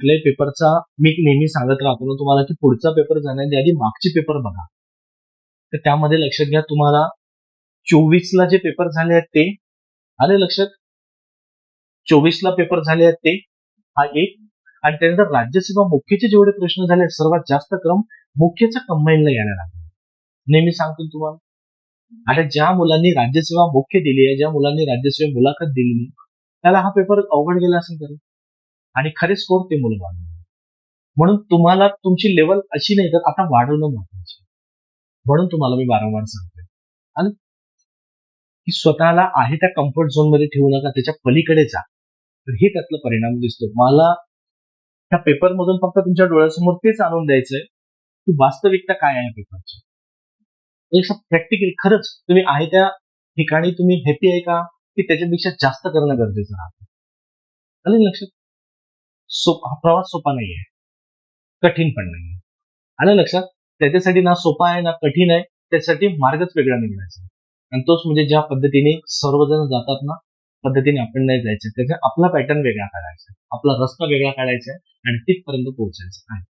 कुठल्याही पेपरचा मी नेहमी सांगत राहतो ना तुम्हाला की पुढचा पेपर जाण्याच्या आधी मागचे पेपर बघा. तर त्यामध्ये लक्षात घ्या तुम्हाला 24ला जे पेपर झाले आहेत ते आले लक्षात. 24ला पेपर झाले आहेत ते हा एक. आणि त्यानंतर राज्यसेवा मुख्यचे जेवढे प्रश्न झाले सर्वात जास्त क्रम मुख्यच्या कंबाईनला येणार आहे. नेहमी सांगतो तुम्हाला. आता ज्या मुलांनी राज्यसेवा मुख्य दिली आहे, ज्या मुलांनी राज्यसेवा मुलाखत दिली नाही, त्याला हा पेपर अवघड गेला असेल तरी. आणि खरे स्कोर ते मुलं वाढवले. म्हणून तुम्हाला तुमची लेवल अशी नाही तर आता वाढवणं महत्वाचं. म्हणून तुम्हाला मी वारंवार सांगतोय. आणि की स्वतःला आहे त्या कम्फर्ट झोन मध्ये ठेवू नका, त्याच्या पलीकडे जा. तर हे त्यातला परिणाम दिसतो. मला त्या पेपर मधून फक्त तुमच्या डोळ्यासमोर तेच आणून द्यायचंय की वास्तविकता काय आहे पेपरची. एक प्रॅक्टिकली खरंच तुम्ही आहे त्या ठिकाणी तुम्ही हॅपी आहे का, की त्याच्यापेक्षा जास्त करणं गरजेचं राहतं. आलं लक्षात. हा प्रवास सोपा नाहीये, कठीण पण नाहीये. आलं लक्षात. त्याच्यासाठी ना सोपा आहे ना कठीण आहे, त्यासाठी मार्गच वेगळा निघायचा. आणि तोच म्हणजे ज्या पद्धतीने सर्वजण जातात ना पद्धतीने आपण नाही जायचं. त्याचा आपला पॅटर्न वेगळा काढायचा, आपला रस्ता वेगळा काढायचा आणि तिथपर्यंत पोहोचायचं आहे.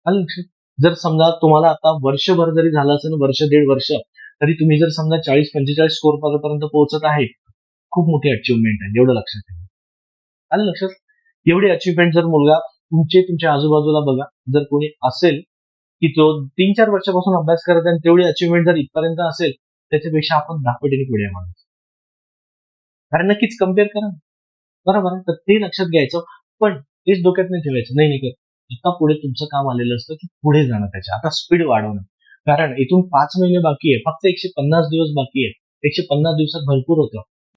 आलं लक्षात. जर समजा तुम्हाला आता वर्षभर जरी झालं असेल, वर्ष दीड वर्ष, तरी तुम्ही जर समजा 40-45 स्कोर पर्यंत पोहोचत आहे, खूप मोठी अचिव्हमेंट आहे. एवढं लक्षात ठेवा. आलं लक्षात. एवढी अचिव्हमेंट जर मुलगा तुमच्या आजूबाजूला बघा, जर कोणी असेल की तो 3-4 वर्षापासून अभ्यास करत आहे आणि तेवढी अचिव्हमेंट जर इथपर्यंत असेल, त्याच्यापेक्षा आपण 10 पटीने पुढे आहे माणूस. कारण नक्कीच कम्पेअर करा. बरोबर आहे. तर ते लक्षात घ्यायचं. पण तेच डोक्यात नाही ठेवायचं. नाही आता पुढे तुमचं काम आलेलं असतं की पुढे जाणं त्याच्या. आता स्पीड वाढवणं. कारण इथून 5 महिने बाकी आहे. फक्त 150 दिवस बाकी आहे. 150 दिवसात भरपूर होतं.